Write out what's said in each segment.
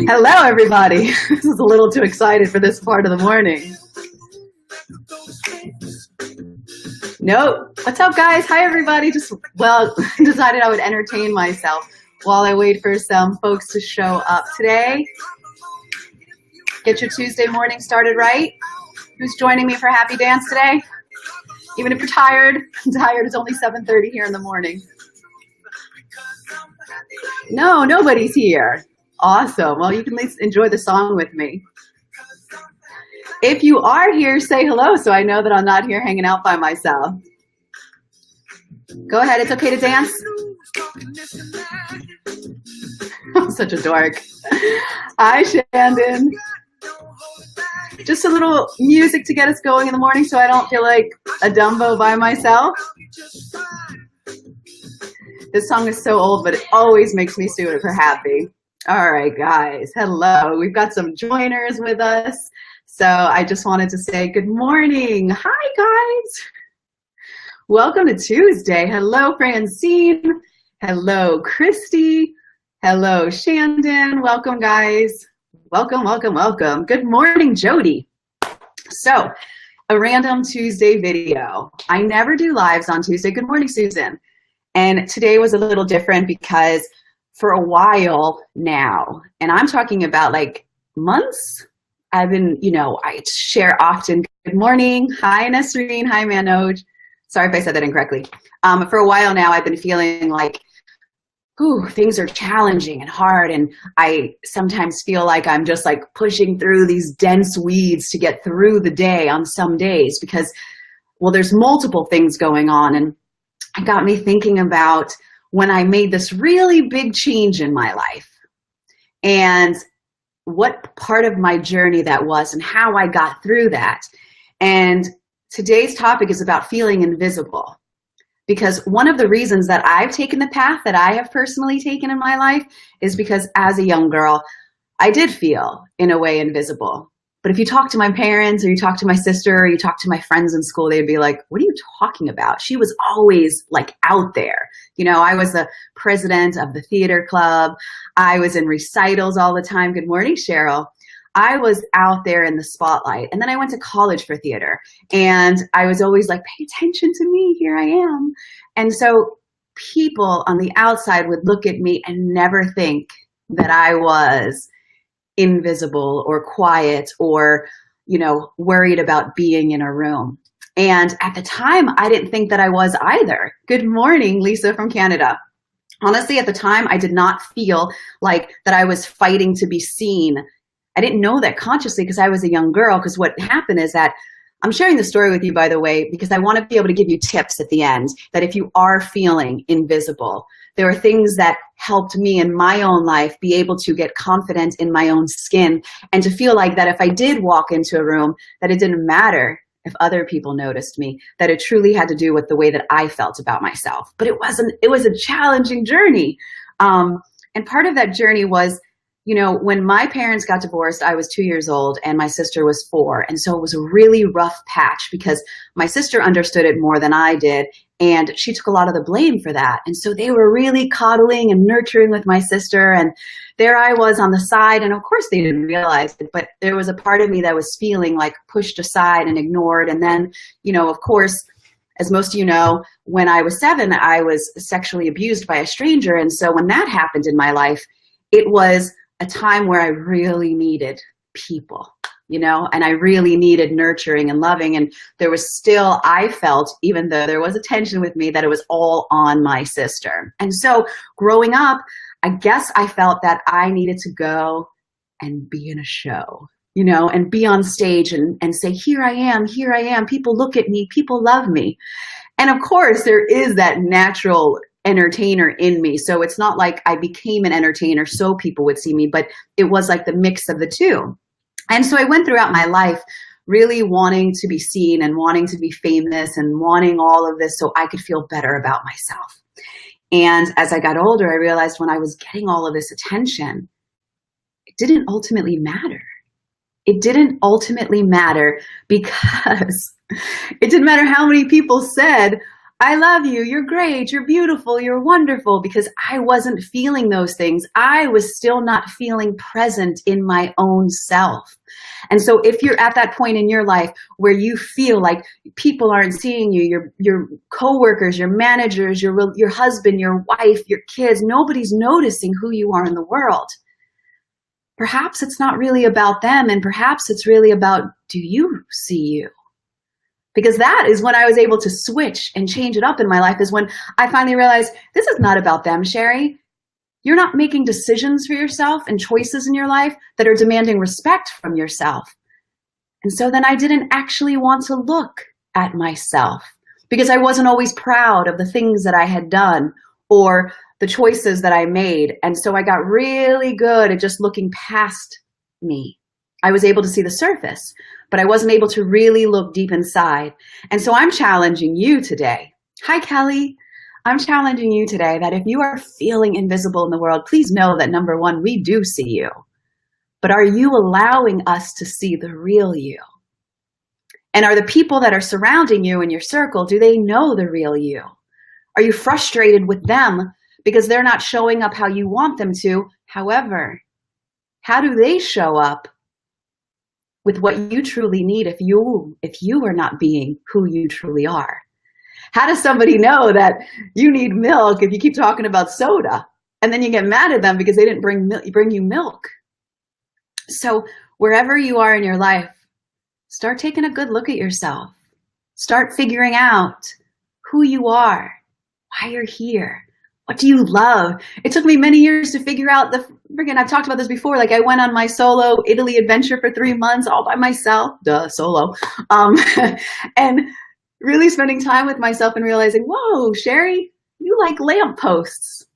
Hello, everybody. This is a little too excited for this part of the morning. Nope. What's up, guys? Hi, everybody. Decided I would entertain myself while I wait for some folks to show up today. Get your Tuesday morning started right. Who's joining me for Happy Dance today? Even if you're tired, I'm tired. It's only 7:30 here in the morning. No, nobody's here. Awesome. Well, you can at least enjoy the song with me. If you are here, say hello so I know that I'm not here hanging out by myself. Go ahead. It's okay to dance. I'm such a dork. Hi, Shandon. Just a little music to get us going in the morning so I don't feel like a Dumbo by myself. This song is so old, but it always makes me super happy. All right, guys. Hello. We've got some joiners with us. So I just wanted to say good morning. Hi, guys. Welcome to Tuesday. Hello, Francine. Hello, Christy. Hello, Shandon. Welcome, guys. Welcome, welcome, welcome. Good morning, Jody. So, a random Tuesday video. I never do lives on Tuesday. Good morning, Susan. And today was a little different because for a while now, and I'm talking about like months, I've been, I share often, good morning. Hi, Nasreen. Hi, Manoj. Sorry if I said that incorrectly. For a while now, I've been feeling like, things are challenging and hard, and I sometimes feel like I'm just like pushing through these dense weeds to get through the day on some days because, there's multiple things going on, and it got me thinking about when I made this really big change in my life and what part of my journey that was and how I got through that. And today's topic is about feeling invisible. Because one of the reasons that I've taken the path that I have personally taken in my life is because as a young girl, I did feel in a way invisible. But if you talk to my parents or you talk to my sister or you talk to my friends in school, they'd be like, what are you talking about? She was always like out there. I was the president of the theater club. I was in recitals all the time. Good morning, Cheryl. I was out there in the spotlight. And then I went to college for theater. And I was always like, pay attention to me. Here I am. And so people on the outside would look at me and never think that I was invisible or quiet or, worried about being in a room. And at the time, I didn't think that I was either. Good morning, Lisa from Canada. Honestly, at the time, I did not feel like that I was fighting to be seen. I didn't know that consciously because I was a young girl, because what happened is that I'm sharing the story with you, by the way, because I want to be able to give you tips at the end that if you are feeling invisible, there are things that helped me in my own life be able to get confident in my own skin and to feel like that if I did walk into a room, that it didn't matter if other people noticed me, that it truly had to do with the way that I felt about myself. But it was a challenging journey. And part of that journey was, when my parents got divorced, I was 2 years old and my sister was 4. And so it was a really rough patch because my sister understood it more than I did. And she took a lot of the blame for that. And so they were really coddling and nurturing with my sister. And there I was on the side. And of course they didn't realize it, but there was a part of me that was feeling like pushed aside and ignored. And then, of course, as most of you know, when I was 7, I was sexually abused by a stranger. And so when that happened in my life, it was a time where I really needed people, and I really needed nurturing and loving. And there was still, I felt, even though there was a tension with me, that it was all on my sister. And so growing up, I guess I felt that I needed to go and be in a show, and be on stage and say, here I am, people look at me, people love me. And of course there is that natural entertainer in me. So it's not like I became an entertainer so people would see me, but it was like the mix of the two. And so I went throughout my life really wanting to be seen and wanting to be famous and wanting all of this so I could feel better about myself. And as I got older, I realized when I was getting all of this attention, it didn't ultimately matter. It didn't ultimately matter because it didn't matter how many people said I love you, you're great, you're beautiful, you're wonderful, because I wasn't feeling those things. I was still not feeling present in my own self. And so if you're at that point in your life where you feel like people aren't seeing you, your coworkers, your managers, your husband, your wife, your kids, nobody's noticing who you are in the world, perhaps it's not really about them, and perhaps it's really about, do you see you? Because that is when I was able to switch and change it up in my life, is when I finally realized this is not about them, Shari. You're not making decisions for yourself and choices in your life that are demanding respect from yourself. And so then I didn't actually want to look at myself because I wasn't always proud of the things that I had done or the choices that I made. And so I got really good at just looking past me. I was able to see the surface, but I wasn't able to really look deep inside. And so I'm challenging you today. Hi, Kelly. I'm challenging you today that if you are feeling invisible in the world, please know that number one, we do see you. But are you allowing us to see the real you? And are the people that are surrounding you in your circle, do they know the real you? Are you frustrated with them because they're not showing up how you want them to? However, how do they show up with what you truly need if you are not being who you truly are? How does somebody know that you need milk if you keep talking about soda and then you get mad at them because they didn't bring you milk? So wherever you are in your life, start taking a good look at yourself. Start figuring out who you are, why you're here. What do you love? It took me many years to figure out I've talked about this before. Like I went on my solo Italy adventure for 3 months all by myself, solo. And really spending time with myself and realizing, whoa, Shari, you like lampposts.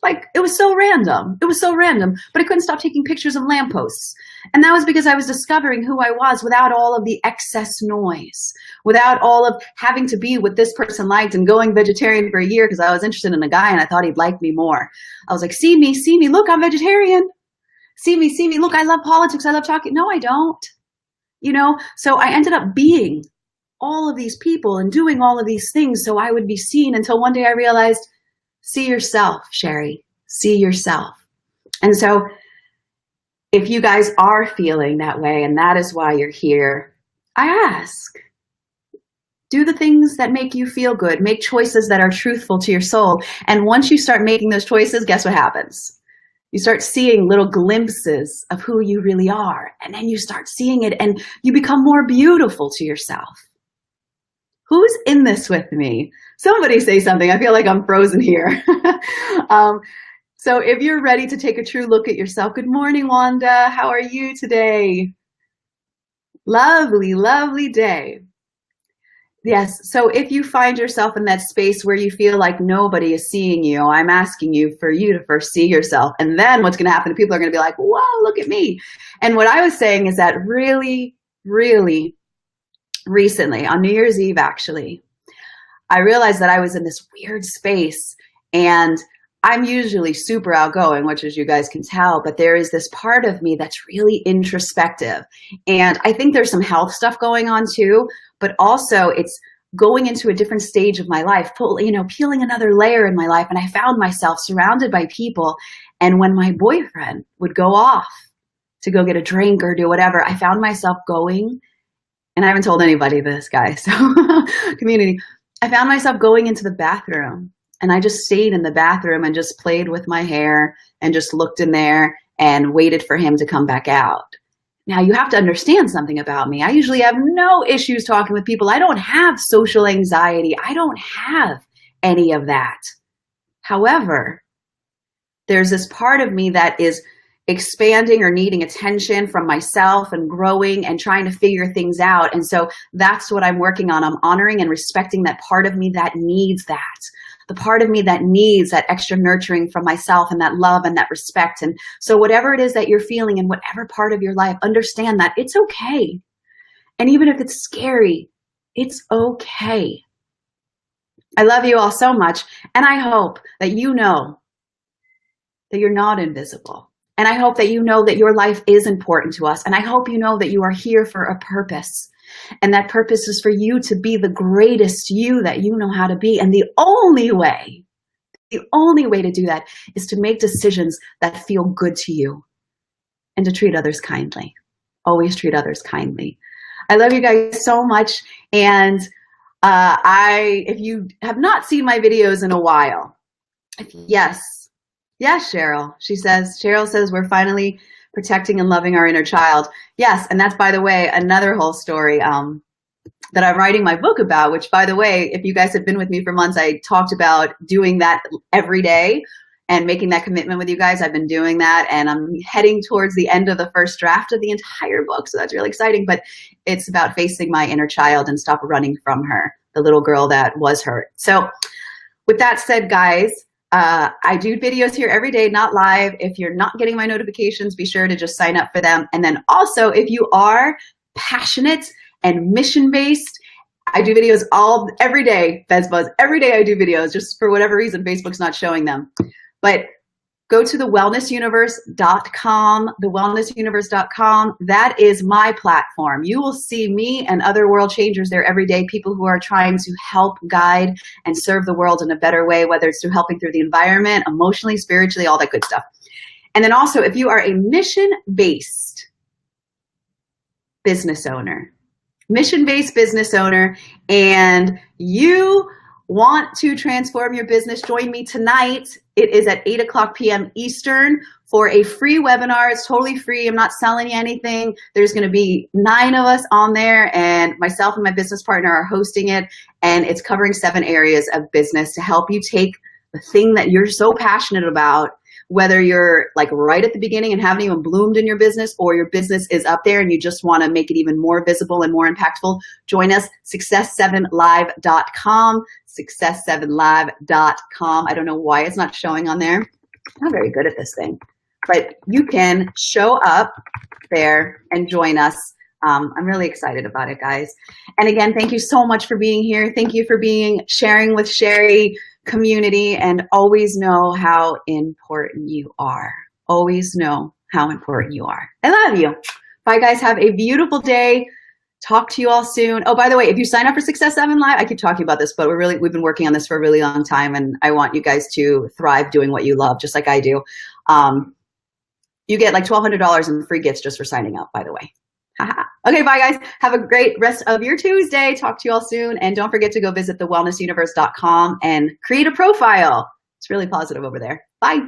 Like it was so random. It was so random, but I couldn't stop taking pictures of lampposts. And that was because I was discovering who I was without all of the excess noise, without all of having to be what this person liked and going vegetarian for a year because I was interested in a guy and I thought he'd like me more. I was like, see me, look, I'm vegetarian. See me, look, I love politics, I love talking. No, I don't. So I ended up being all of these people and doing all of these things so I would be seen, until one day I realized, see yourself, Shari, see yourself. And so if you guys are feeling that way and that is why you're here, I ask, do the things that make you feel good. Make choices that are truthful to your soul. And once you start making those choices, guess what happens? You start seeing little glimpses of who you really are. And then you start seeing it and you become more beautiful to yourself. Who's in this with me? Somebody say something. I feel like I'm frozen here. So if you're ready to take a true look at yourself, good morning, Wanda. How are you today? Lovely, lovely day. Yes, so if you find yourself in that space where you feel like nobody is seeing you, I'm asking you for you to first see yourself. And then what's going to happen, people are going to be like, whoa, look at me. And what I was saying is that really, really recently, on New Year's Eve, actually, I realized that I was in this weird space, and I'm usually super outgoing, which as you guys can tell, but there is this part of me that's really introspective. And I think there's some health stuff going on too, but also it's going into a different stage of my life, peeling another layer in my life. And I found myself surrounded by people. And when my boyfriend would go off to go get a drink or do whatever, I found myself going, and I haven't told anybody this, guys, so community, I found myself going into the bathroom. And I just stayed in the bathroom and just played with my hair and just looked in there and waited for him to come back out. Now, you have to understand something about me. I usually have no issues talking with people. I don't have social anxiety. I don't have any of that. However, there's this part of me that is expanding or needing attention from myself and growing and trying to figure things out. And so that's what I'm working on. I'm honoring and respecting that part of me that needs that. The part of me that needs that extra nurturing from myself and that love and that respect. And so whatever it is that you're feeling in whatever part of your life, understand that it's okay. And even if it's scary, it's okay. I love you all so much. And I hope that you know that you're not invisible. And I hope that you know that your life is important to us. And I hope you know that you are here for a purpose. And that purpose is for you to be the greatest you that you know how to be. And the only way to do that is to make decisions that feel good to you and to treat others kindly. Always treat others kindly. I love you guys so much. And if you have not seen my videos in a while, yes, Cheryl. Cheryl says we're finally protecting and loving our inner child. Yes, and that's, by the way, another whole story that I'm writing my book about, which, by the way, if you guys have been with me for months, I talked about doing that every day and making that commitment with you guys. I've been doing that, and I'm heading towards the end of the first draft of the entire book, so that's really exciting. But it's about facing my inner child and stop running from her, the little girl that was hurt. So with that said, guys, I do videos here every day, not live. If you're not getting my notifications, be sure to just sign up for them. And then also, if you are passionate and mission-based, I do videos every day, FezBuzz. Every day I do videos, just for whatever reason, Facebook's not showing them. But go to thewellnessuniverse.com, thewellnessuniverse.com. That is my platform. You will see me and other world changers there every day, people who are trying to help, guide, and serve the world in a better way, whether it's through helping through the environment, emotionally, spiritually, all that good stuff. And then also, if you are a mission-based business owner, and you want to transform your business, join me tonight. It is at 8:00 p.m. Eastern for a free webinar. It's totally free. I'm not selling you anything. There's going to be 9 of us on there, and myself and my business partner are hosting it, and it's covering 7 areas of business to help you take the thing that you're so passionate about, whether you're like right at the beginning and haven't even bloomed in your business, or your business is up there and you just want to make it even more visible and more impactful. Join us, success7live.com, success7live.com. I don't know why it's not showing on there. I'm not very good at this thing, but you can show up there and join us. I'm really excited about it, guys. And again, thank you so much for being here. Thank you for sharing with Shari community, and always know how important you are. Always know how important you are. I love you. Bye, guys. Have a beautiful day. Talk to you all soon. Oh, by the way, if you sign up for Success 7 Live, I keep talking about this, but we've been working on this for a really long time, and I want you guys to thrive doing what you love, just like I do. You get like $1,200 in free gifts just for signing up, by the way. Okay, bye, guys. Have a great rest of your Tuesday. Talk to you all soon. And don't forget to go visit thewellnessuniverse.com and create a profile. It's really positive over there. Bye.